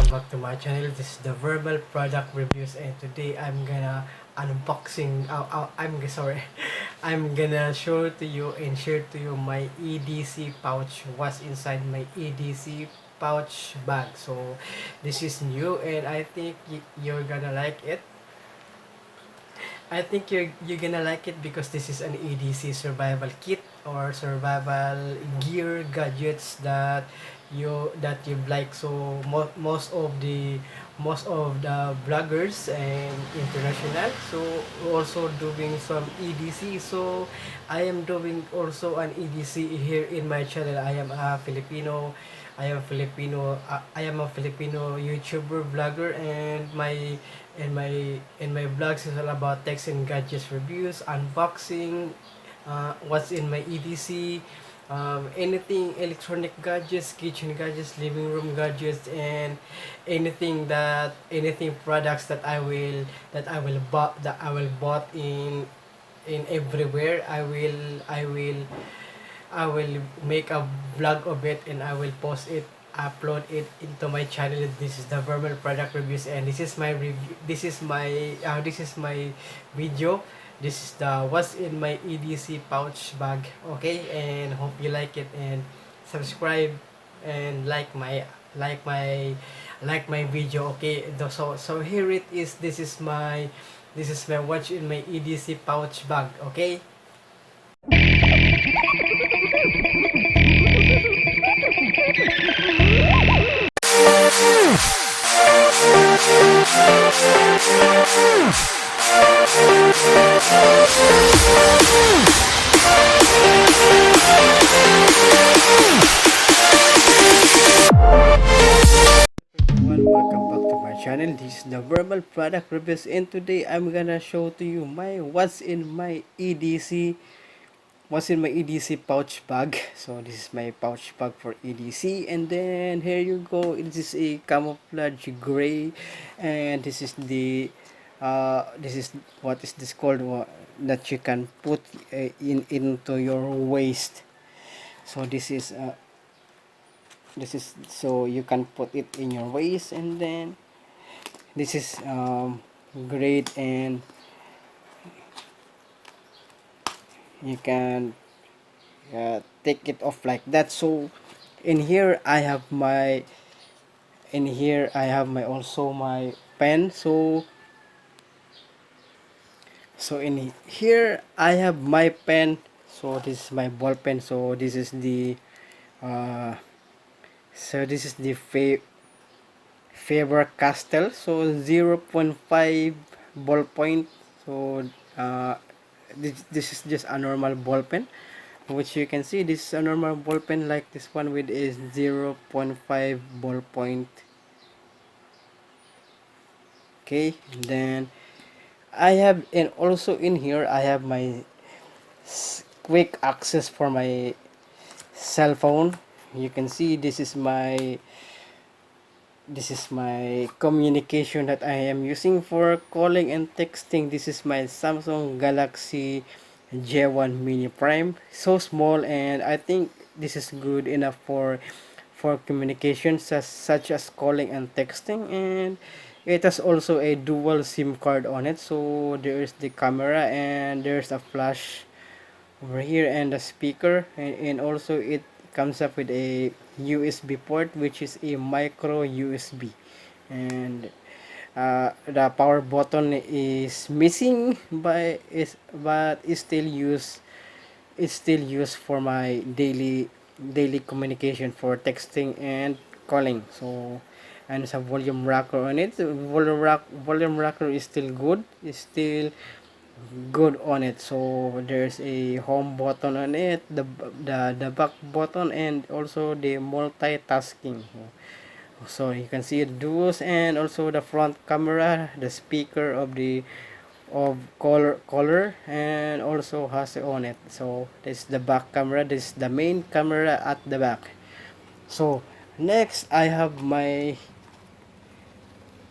welcome back to my channel. This is the Verbal Product Reviews, and today I'm gonna unboxing. Sorry, I'm gonna show to you and share to you my EDC pouch. What's inside my EDC pouch bag? So this is new, and I think you're gonna like it. I think you're gonna like it because this is an EDC survival kit or survival gear gadgets that you like. So most of the bloggers and international so also doing some EDC. So I am doing also an EDC here in my channel. I am a Filipino YouTuber vlogger, and my vlogs is all about text and gadgets reviews, unboxing, what's in my EDC, anything electronic gadgets, kitchen gadgets, living room gadgets, and anything products that I will bought in everywhere. I will make a vlog of it, and I will post it, upload it into my channel. This is the Verbal Product Reviews, and this is my review. This is my video. This is the what's in my EDC pouch bag. Okay, and hope you like it, and subscribe and like my video. Okay, so here it is. This is my what's in my EDC pouch bag. Okay. Welcome back to my channel. This is the Verbal Product Reviews, and today I'm gonna show to you my what's in my EDC pouch bag. So this is my pouch bag for EDC, and then here you go. It is a camouflage gray, and this is what is this called, that you can put into your waist. So this is so you can put it in your waist, and then this is great, and you can take it off like that. So in here I have my also my pen. So in here I have my pen. So this is my ball pen. So this is the uh, Faber Castell, so 0.5 ballpoint. So uh, this is just a normal ball pen, which you can see this is a normal ball pen like this one with is 0.5 ballpoint. Okay, and then I have, and also in here I have my quick access for my cell phone. You can see this is my communication that I am using for calling and texting. This is my Samsung Galaxy J1 Mini Prime. So small, and I think this is good enough for communication such as calling and texting. And it has also a dual SIM card on it. So there is the camera, and there's a flash over here, and the speaker, and also it comes up with a USB port, which is a micro USB. And the power button is missing, but it's still used for my daily communication for texting and calling. So, and it's a volume rocker on it. The volume rocker is still good. It's still good on it. So there's a home button on it, the back button, and also the multitasking. So you can see the duos, and also the front camera, the speaker of color, and also has on it. So this is the back camera. This is the main camera at the back. So next I have my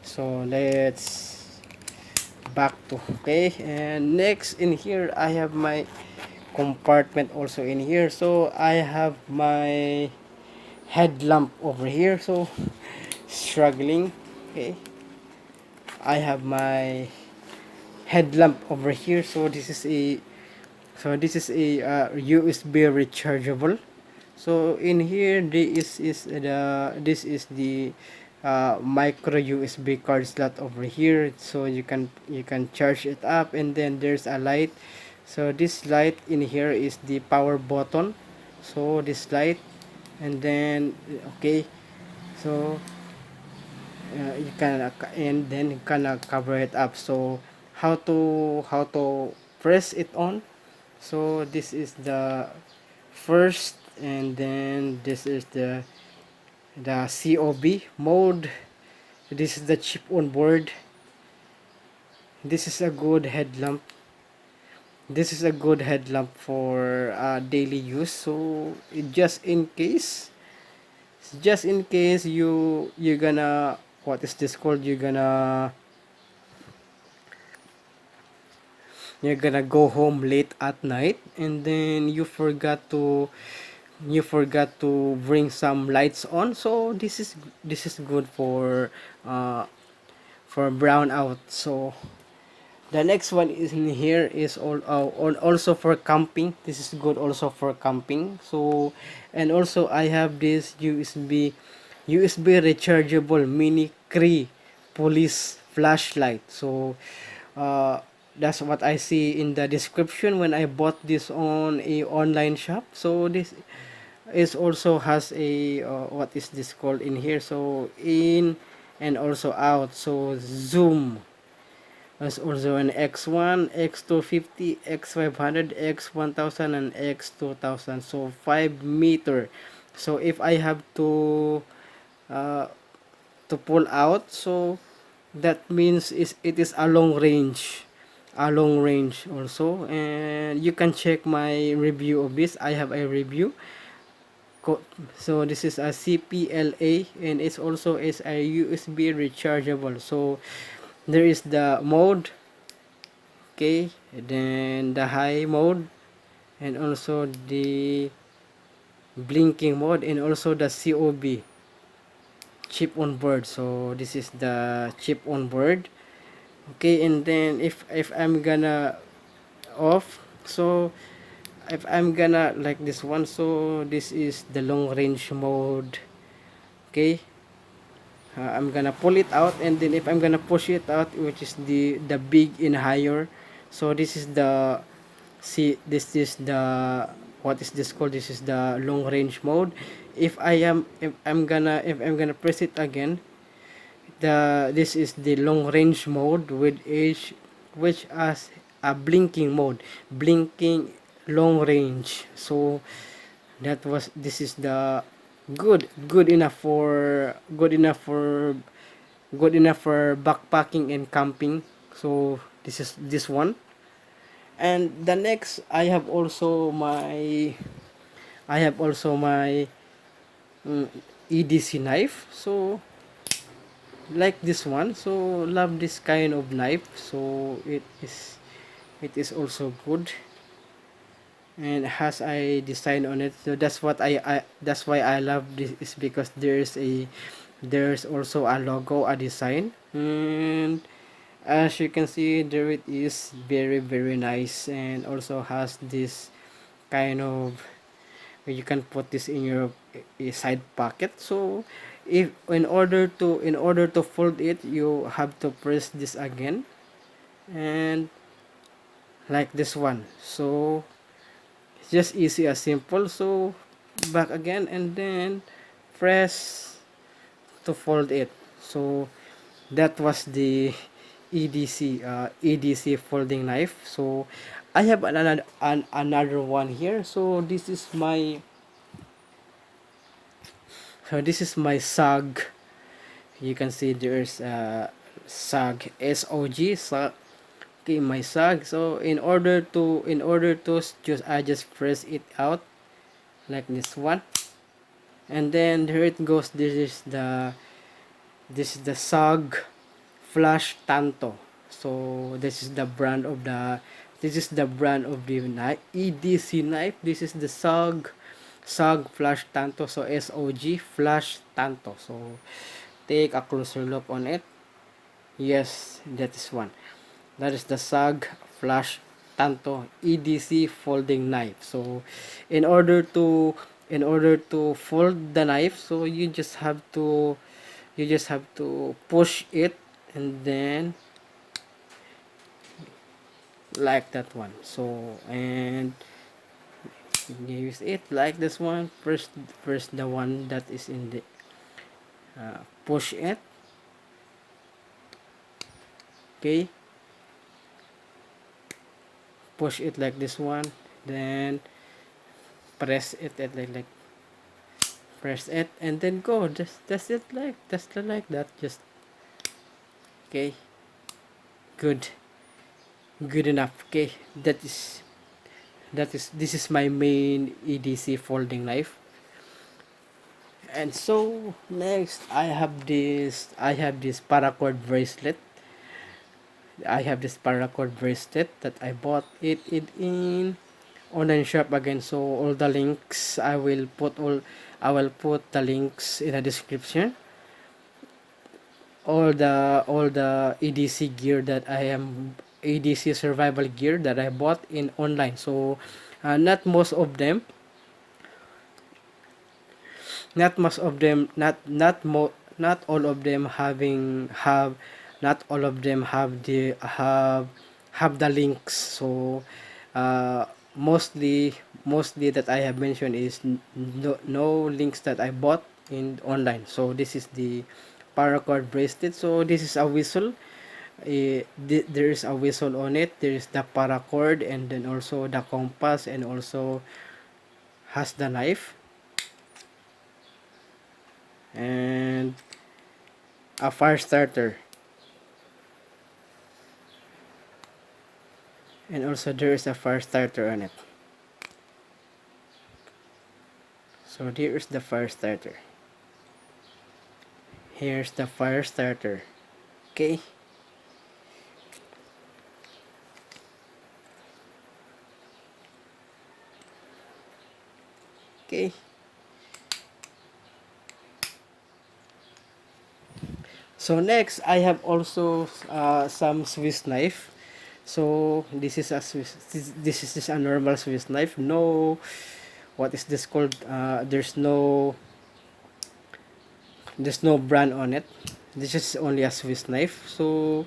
so let's back to okay, and next in here I have my compartment also in here. So I have my headlamp over here. So struggling. Okay, I have my headlamp over here. So this is a USB rechargeable. So in here this is the micro USB card slot over here, so you can charge it up, and then there's a light. So this light in here is the power button. So this light, and then okay, so you can and then you can cover it up. So how to press it on. So this is the first, and then this is the COB mode. This is the chip on board. This is a good headlamp. This is a good headlamp for daily use. So just in case you're gonna, what is this called, you're gonna go home late at night, and then you forgot to bring some lights on. So this is good for brownout. So the next one is in here is also for camping. This is good also for camping. So, and also I have this USB rechargeable mini Cree police flashlight. So that's what I see in the description when I bought this on a online shop. So this is also has a what is this called in here, so in and also out. So zoom. There's also an X1, X250, X500, X1000, and X2000. So 5 meter. So if I have uh, to pull out, so that means it is a long range also. And you can check my review of this. I have a review. So this is a CPLA, and it's also is a USB rechargeable. So there is the mode, okay, and then the high mode, and also the blinking mode, and also the COB chip on board. So this is the chip on board. Okay, and then if I'm gonna off, so if I'm gonna like this one, so this is the long range mode. Okay, I'm gonna pull it out, and then if I'm gonna push it out, which is the big and higher. So this is the this is the, what is this called, this is the long range mode. If I'm gonna press it again, this is the long range mode with age, which has a blinking mode, blinking long range. So this is the good enough for good enough for backpacking and camping. So this is this one. And the next, I have also my mm, EDC knife. So like this one, so love this kind of knife. So it is also good, and has a design on it. So that's why I love this, is because there's also a logo, a design. And as you can see, there it is, very nice, and also has this kind of, you can put this in your side pocket. So if in order to fold it, you have to press this again, and like this one. So it's just easy as simple. So back again, and then press to fold it. So that was the EDC folding knife. So I have another one here. So this is my SAG. You can see there's SAG, SOG, SAG. Okay, my SAG. So in order to just I just press it out like this one, and then there it goes. This is the SAG Flash Tanto. So this is the brand of the knife, EDC knife. This is the SAG Flash Tanto. So SOG Flash Tanto. So take a closer look on it. Yes, that is one. That is the SAG Flash Tanto EDC folding knife. So in order to fold the knife, so you just have to push it, and then like that one. So, and use it like this one. First the one that is in the push it. Okay, push it like this one, then press it at like press it, and then go. Just that's it, like that. Just okay, good, good enough. Okay, this is my main EDC folding knife. And so next I have this paracord bracelet. I have this paracord bracelet that I bought it in online shop again. So all the links I will put the links in the description. All the EDC gear that I am EDC survival gear that I bought in online. So not most of them, not all of them not all of them have the links. So mostly that I have mentioned is no links that I bought in online. So this is the paracord bracelet. So this is a whistle. There is a whistle on it. There is the paracord, and then also the compass, and also has the knife and a fire starter. And also there is a fire starter on it. So there is the fire starter. Here's the fire starter. Okay. Okay. So next I have also some Swiss knife. So this is just a normal Swiss knife. No, what is this called? There's no brand on it. This is only a Swiss knife. So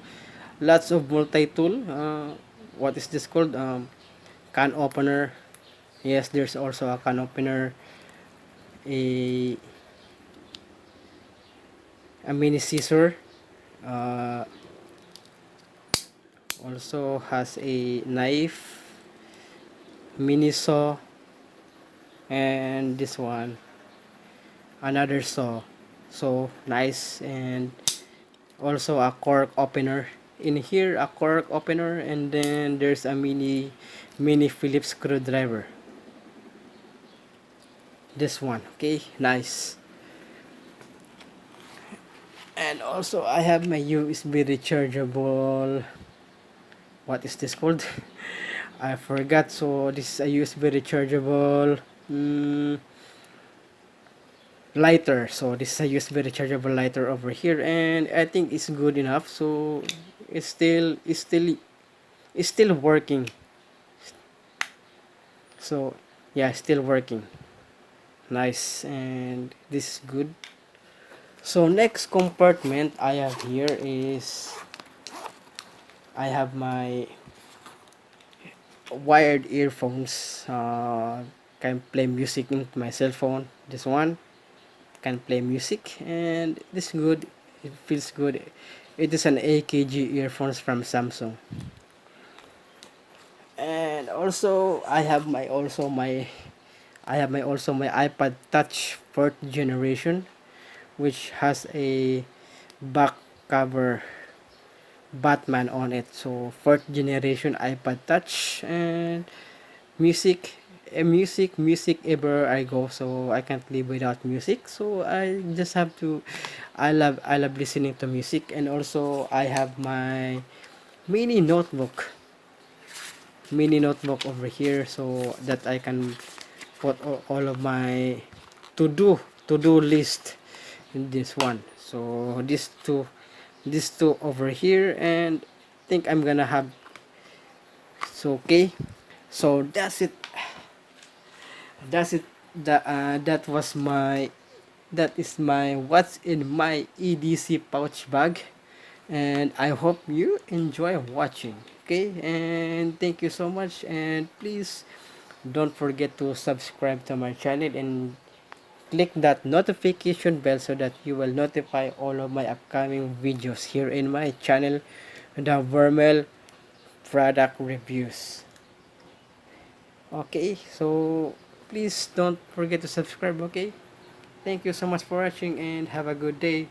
lots of multi-tool. What is this called? Can opener. Yes, there's also a can opener. A mini scissor. Uh, also has a knife, mini saw, and this one another saw. So nice. And also a cork opener in here, a cork opener, and then there's a mini Phillips screwdriver, this one. Okay, nice. And also I have my USB rechargeable, what is this called? I forgot. So this is a USB rechargeable lighter. So this is a USB rechargeable lighter over here, and I think it's good enough. So it's still working. So yeah, still working. Nice. And this is good. So next compartment I have here is I have my wired earphones. Can play music into my cell phone. This one can play music, and this is good. It feels good. It is an AKG earphones from Samsung. And also I have my iPod Touch 4th generation, which has a back cover Batman on it. So 4th generation iPod Touch, and music music ever I go. So I can't live without music. So I just have to I love listening to music. And also I have my mini notebook over here, so that I can put all of my to do list in this one. So these two over here, and I think I'm gonna have. So okay, so that's it. That is my what's in my EDC pouch bag, and I hope you enjoy watching. Okay, and thank you so much, and please don't forget to subscribe to my channel and click that notification bell so that you will notify all of my upcoming videos here in my channel, the Vermel product reviews. Okay, so please don't forget to subscribe. Okay, thank you so much for watching and have a good day.